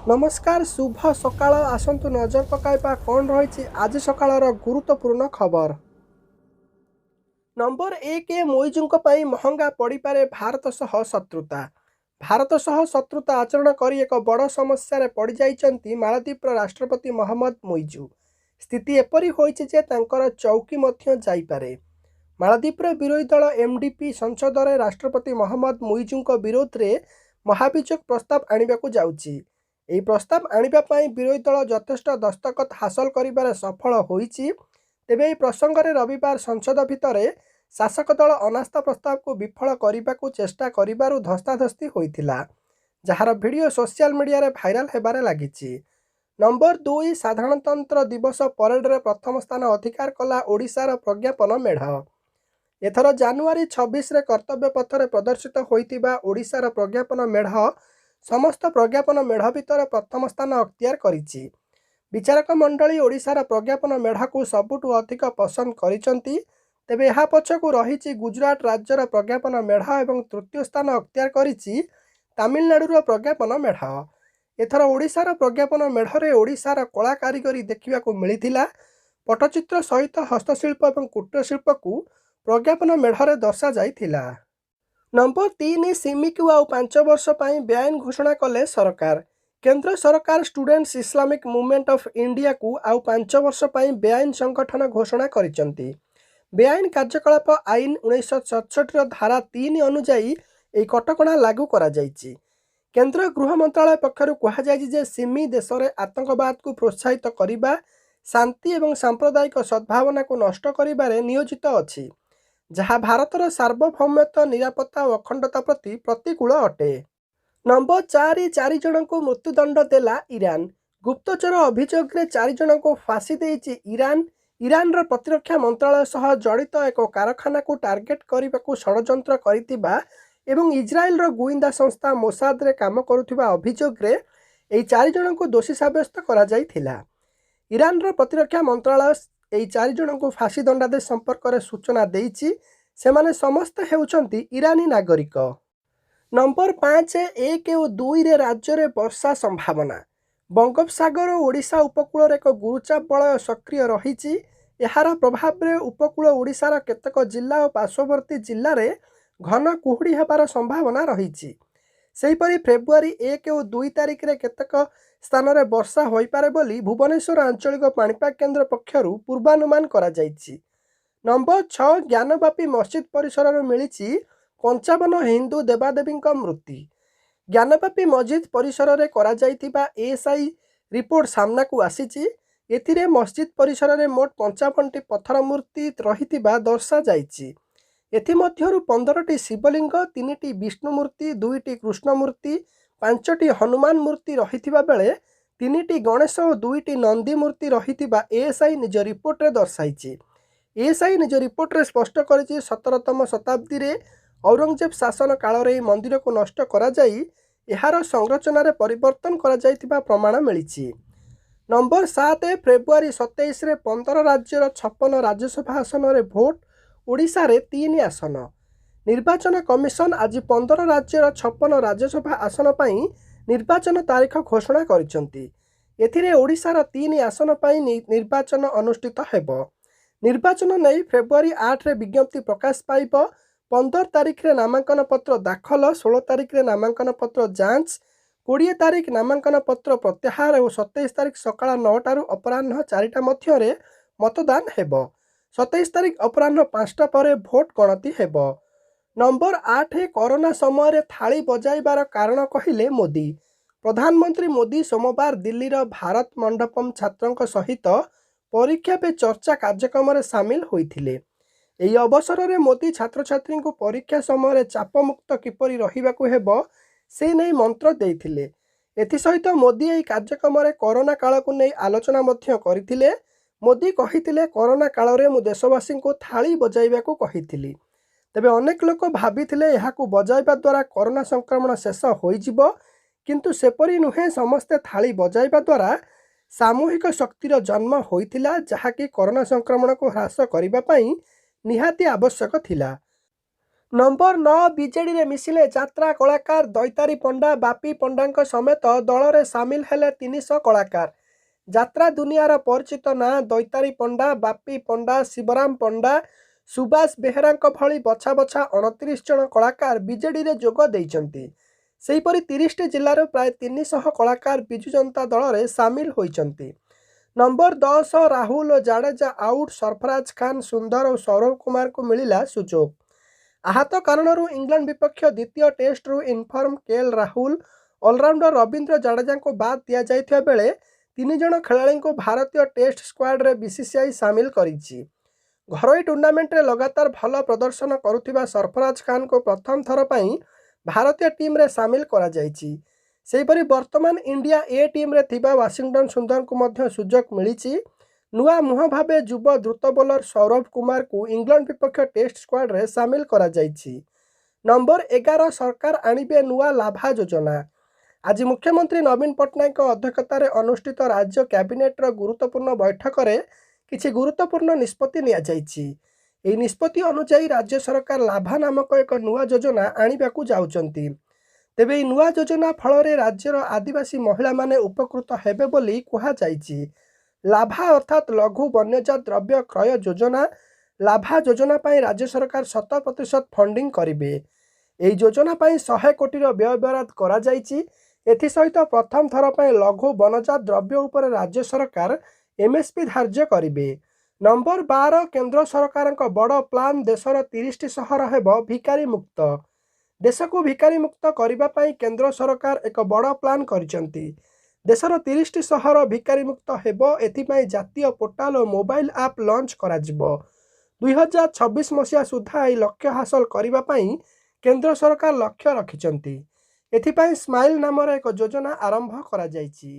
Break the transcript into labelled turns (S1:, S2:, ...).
S1: नमस्कार शुभ सकाळ आसंतु नजर पकाइबा कौन रही आज सकाळर गुरुत्वपूर्ण खबर। नंबर एक मोइजुंक पई महंगा पड़िपारे भारत सह शत्रुता। भारत सह शत्रुता आचरण कर एक बड़ समस्या पड़ जाइछन्ति मालदीपर राष्ट्रपति मोहम्मद मोइजु। स्थिति एपरी होइछि जे तांकर चौकी मध्य जाइपारे। मालदीपर विरोधी दल एमडीपी संसद में राष्ट्रपति मोहम्मद मोइजुंक विरोध में महाभियोग प्रस्ताव आनिबाकु जाउछि। ଏହି ପ୍ରସ୍ତାବ ଆଣିବା ପାଇଁ ବିରୋଧୀ ଦଳ ଯଥେଷ୍ଟ ଦସ୍ତଖତ ହାସଲ କରିବାରେ ସଫଳ ହୋଇଛି। ତେବେ ଏହି ପ୍ରସଙ୍ଗରେ ରବିବାର ସଂସଦ ଭିତରେ ଶାସକ ଦଳ ଅନାସ୍ଥା ପ୍ରସ୍ତାବକୁ ବିଫଳ କରିବାକୁ ଚେଷ୍ଟା କରିବାରୁ ଧସ୍ତାଧସ୍ତି ହୋଇଥିଲା, ଯାହାର ଭିଡ଼ିଓ ସୋସିଆଲ ମିଡ଼ିଆରେ ଭାଇରାଲ ହେବାରେ ଲାଗିଛି। ନମ୍ବର 2 ସାଧାରଣତନ୍ତ୍ର ଦିବସ ପରେଡରେ ପ୍ରଥମ ସ୍ଥାନ ଅଧିକାର କଲା ଓଡ଼ିଶାର ପ୍ରଜ୍ଞାପନ ମେଢ଼। ଏଥର ଜାନୁଆରୀ 26ରେ କର୍ତ୍ତବ୍ୟ ପଥରେ ପ୍ରଦର୍ଶିତ ହୋଇଥିବା ଓଡ଼ିଶାର ପ୍ରଜ୍ଞାପନ ମେଢ଼ समस्त प्रज्ञापन मेढ़ भितर प्रथम स्थान अख्तियार करिछि। विचारक मंडली ओडिशार प्रज्ञापन मेढ़ को सबुठु अधिक पसंद करिसंती। तेबे यहाँ पछकु रहिछि गुजरात राज्यर प्रज्ञापन मेढ़ एवं तृतीय स्थान अख्तियार करिछि तमिलनाडुर प्रज्ञापन मेढ़। एथर ओडिशार प्रज्ञापन मेढ़रे ओडिशार कला कारीगरी देखिबाकु मिलिथिला। पट्टचित्र सहित हस्तशिल्प और कुटीर शिल्प को प्रज्ञापन मेढ़रे दर्शा जाइथिला। नंबर 3 सिमिकु आउ 5 वर्ष पर बेआईन घोषणा कले सरकार। केंद्र सरकार students Islamic movement of India को आउ 5 वर्ष पर बेआईन संगठन घोषणा करिसंती। बेआईन कार्यकलाप आईन 1967 धारा 3 अनुजाई एक कटकणा लागू करा जाइछि। केंद्र गृह मंत्रालय पक्षरु कहा जाइछि जे सिमी देश में आतंकवाद को प्रोत्साहित करिबा, शांति एवं सांप्रदायिक सद्भावना को नष्ट करिबारे नियोजित अछि, जहाँ भारतर सार्वभौमत्व निरापत्ता और अखंडता प्रति प्रतिकूल अटे। नंबर 4 जन को मृत्युदंड देला ईरान। गुप्तचर अभियोग में 4 जन को फांसी देइछि ईरान। ईरान प्रतिरक्षा मंत्रालय सह जड़ित एक कारखाना को टार्गेट करने को षड्यंत्र करितिबा एवं इजराइल गुइंदा संस्था मोसाद रे काम करुथिबा अभियोग रे एई 4 जन को दोषी साब्यस्त करा जाइथिला। ईरान प्रतिरक्षा मंत्रालय एई 4 जन को फांसी दंडादेश संपर्क में सूचना देइछि। सेमाने समस्त हेउचंती ईरानी नागरिक। नंबर 5 1 और 2 रे राज्य रे वर्षा संभावना। बंगोपसागर और ओडिशा उपकूल एक गुरुचाप बलय सक्रिय रही। यार प्रभाव में उपकूल ओडिशार केतक जिला और पार्श्ववर्ती जिले में घन कुहुड़ी हेबार संभावना रही। सेहीपरि फेब्रुआरी 1 और 2 तारिख रे केतक स्थान में वर्षा हो पारे बोली भुवनेश्वर आंचलिक पाणीपाग केन्द्र पक्षरु पूर्वानुमान करा जाइछि। नंबर 6 ज्ञानवापी मस्जिद परिसर मिली 55 हिंदू देवादेवी मृत्यु। ज्ञानवापी मस्जिद परिसर में करा जाइथिबा एएसआई रिपोर्ट सामना को आसीछि। एथिरे मस्जिद परिसर में मोट 55टी पत्थर मूर्ति रहिथिबा दर्शा जाइछि। एथिमध्यरु 15टी शिवलिंग, 3टी विष्णु मूर्ति, 2टी कृष्ण मूर्ति, 5टी हनुमान मूर्ति रहिथिबा बेले 3टी गणेश और 2टी नंदी मूर्ति रहिथिबा एएसआई निज रिपोर्ट रे दर्शाइछि। एएसआई निज रिपोर्ट रे स्पष्ट करिछि 17तम शताब्दी रे औरंगजेब शासन काल रे मंदिर को नष्ट करा जाई एहार संरचना रे परिवर्तन करा जाइथिबा प्रमाण मिलिछि। नंबर 7 फेब्रुआरी 27 रे 15 राज्यर 56 राज्यसभा आसन रे भोट। ओडिशा रे 3 आसन। निर्वाचन कमिशन आज 15 राज्यर 56 राज्यसभा आसन पई निर्वाचन तारीख घोषणा करिसंती। एथिरे ओडिशार 3 आसन पई निर्वाचन अनुष्ठित हेबो। निर्वाचन नहीं फेब्रुआरी 8 रे विज्ञप्ति प्रकाश पाइब। 15 तारिख रे नामांकन पत्र दाखल, 16 तारिख रे नामांकन पत्र जांच, 20 तारिख नामांकन पत्र प्रत्याहार और 27 तारिख सकाळ 9 टारू अपराह्न 4टा मध्य मतदान हेबो। 27 तारिख अपराह्न 5टा पर भोट गणति हेबो। नंबर 8 कोरोना समय थाली बजाइबार कारण कहिले मोदी। प्रधानमंत्री मोदी सोमवार दिल्लीर भारत मंडपम छात्रों सहित परीक्षा पे चर्चा कार्यक्रम में सामिल होइथिले। एही अवसर में मोदी छात्र छात्री को परीक्षा समय चापमुक्त किपरि रहिबाकु हेबो से नहीं मंत्र देइथिले। एथिसहित मोदी एही कार्यक्रम में कोरोना काल को नहीं आलोचना मध्य करिथिले। मोदी कहिथिले कोरोना काल रे मु देशवासी को थाली बजाइबाकु कहिथिली। तेबे अनेक लोक भाविथिले एहाकु बजाइबा द्वारा कोरोना संक्रमण शेष होइजिबो, किंतु सेपरि नुहे। समस्ते थाली बजाइबा द्वारा सामूहिक शक्तिर जन्म होइथिला, जहाँकि कोरोना संक्रमण को ह्रास करिबा पई निहाती आवश्यक थिला। ନମ୍ବର 9 ବିଜେଡିରେ ମିଶିଲେ ଯାତ୍ରା କଳାକାର ଦୈତାରୀ ପଣ୍ଡା ବାପି ପଣ୍ଡାଙ୍କ ସମେତ ଦଳରେ ସାମିଲ ହେଲେ 300 କଳାକାର। ଯାତ୍ରା ଦୁନିଆର ପରିଚିତ ନାଁ ଦୈତାରୀ ପଣ୍ଡା, ବାପି ପଣ୍ଡା, ଶିବରାମ ପଣ୍ଡା, ସୁବାସ ବେହେରାଙ୍କ ଭଳି ବଛା ବଛା 29 ଜଣ କଳାକାର ବିଜେଡିରେ ଯୋଗ ଦେଇଛନ୍ତି। ସେହିପରି 30ଟି ଜିଲ୍ଲାରୁ ପ୍ରାୟ 300 କଳାକାର ବିଜୁ ଜନତା ଦଳରେ ସାମିଲ ହୋଇଛନ୍ତି। ନମ୍ବର 10 ରାହୁଲ ଓ ଜାଡେଜା ଆଉଟ୍, ସରଫରାଜ ଖାନ୍, ସୁନ୍ଦର ଓ ସୌରଭ କୁମାରଙ୍କୁ ମିଳିଲା ସୁଯୋଗ। ଆହତ କାରଣରୁ ଇଂଲଣ୍ଡ ବିପକ୍ଷ ଦ୍ୱିତୀୟ ଟେଷ୍ଟରୁ in form KL Rahul, all rounder Ravindra ଜାଡେଜାଙ୍କୁ ବାଦ୍ ଦିଆଯାଇଥିବା ବେଳେ 3 ଜଣ ଖେଳାଳିଙ୍କୁ ଭାରତୀୟ ଟେଷ୍ଟ ସ୍କ୍ୱାଡରେ ବିସିସିଆଇ ସାମିଲ କରିଛି। ଘରୋଇ ଟୁର୍ଣ୍ଣାମେଣ୍ଟରେ ଲଗାତାର ଭଲ ପ୍ରଦର୍ଶନ କରୁଥିବା ସରଫରାଜ ଖାନ୍ଙ୍କୁ ପ୍ରଥମ ଥର ପାଇଁ ଭାରତୀୟ ଟିମ୍ରେ ସାମିଲ କରାଯାଇଛି। ସେହିପରି ବର୍ତ୍ତମାନ ଇଣ୍ଡିଆ ଏ ଟିମ୍ରେ ଥିବା ୱାଶିଂଟନ ସୁନ୍ଦରଙ୍କୁ ମଧ୍ୟ ସୁଯୋଗ ମିଳିଛି। ନୂଆ ମୁହଁ ଭାବେ ଯୁବ ଦ୍ରୁତ ବୋଲର ସୌରଭ କୁମାରକୁ ଇଂଲଣ୍ଡ ବିପକ୍ଷ ଟେଷ୍ଟ ସ୍କ୍ୱାଡରେ ସାମିଲ କରାଯାଇଛି। ନମ୍ବର 11 ସରକାର ଆଣିବେ ନୂଆ ଲାଭା ଯୋଜନା। ଆଜି ମୁଖ୍ୟମନ୍ତ୍ରୀ ନବୀନ ପଟ୍ଟନାୟକଙ୍କ ଅଧ୍ୟକ୍ଷତାରେ ଅନୁଷ୍ଠିତ ରାଜ୍ୟ କ୍ୟାବିନେଟ୍ର ଗୁରୁତ୍ୱପୂର୍ଣ୍ଣ ବୈଠକରେ କିଛି ଗୁରୁତ୍ୱପୂର୍ଣ୍ଣ ନିଷ୍ପତ୍ତି ନିଆଯାଇଛି। ଏହି ନିଷ୍ପତ୍ତି ଅନୁଯାୟୀ ରାଜ୍ୟ ସରକାର ଲାଭା ନାମକ ଏକ ନୂଆ ଯୋଜନା ଆଣିବାକୁ ଯାଉଛନ୍ତି। ତେବେ ଏହି ନୂଆ ଯୋଜନା ଫଳରେ ରାଜ୍ୟର ଆଦିବାସୀ ମହିଳାମାନେ ଉପକୃତ ହେବେ ବୋଲି କୁହାଯାଇଛି। ଲାଭା ଅର୍ଥାତ୍ ଲଘୁ ବନ୍ୟଜାତ ଦ୍ରବ୍ୟ କ୍ରୟ ଯୋଜନା। ଲାଭା ଯୋଜନା ପାଇଁ ରାଜ୍ୟ ସରକାର 100% ଫଣ୍ଡିଂ କରିବେ। ଏହି ଯୋଜନା ପାଇଁ 100 କୋଟିର ବ୍ୟୟବରାଦ କରାଯାଇଛି। ଏଥିସହିତ ପ୍ରଥମ ଥର ପାଇଁ ଲଘୁ ବନଜାତ ଦ୍ରବ୍ୟ ଉପରେ ରାଜ୍ୟ ସରକାର ଏମ୍ଏସ୍ପି ଧାର୍ଯ୍ୟ କରିବେ। ନମ୍ବର 12 କେନ୍ଦ୍ର ସରକାରଙ୍କ ବଡ଼ ପ୍ଲାନ୍, ଦେଶର 30ଟି ସହର ହେବ ଭିକାରୀ ମୁକ୍ତ। ଦେଶକୁ ଭିକାରୀ ମୁକ୍ତ କରିବା ପାଇଁ କେନ୍ଦ୍ର ସରକାର ଏକ ବଡ଼ ପ୍ଲାନ୍ କରିଛନ୍ତି। ଦେଶର 30ଟି ସହର ଭିକାରୀ ମୁକ୍ତ ହେବ। ଏଥିପାଇଁ ଜାତୀୟ ପୋର୍ଟାଲ ଓ ମୋବାଇଲ ଆପ୍ ଲଞ୍ଚ କରାଯିବ। 2026 ମସିହା ସୁଦ୍ଧା ଏହି ଲକ୍ଷ୍ୟ ହାସଲ କରିବା ପାଇଁ କେନ୍ଦ୍ର ସରକାର ଲକ୍ଷ୍ୟ ରଖିଛନ୍ତି। ଏଥିପାଇଁ ସ୍ମାଇଲ୍ ନାମର ଏକ ଯୋଜନା ଆରମ୍ଭ କରାଯାଇଛି।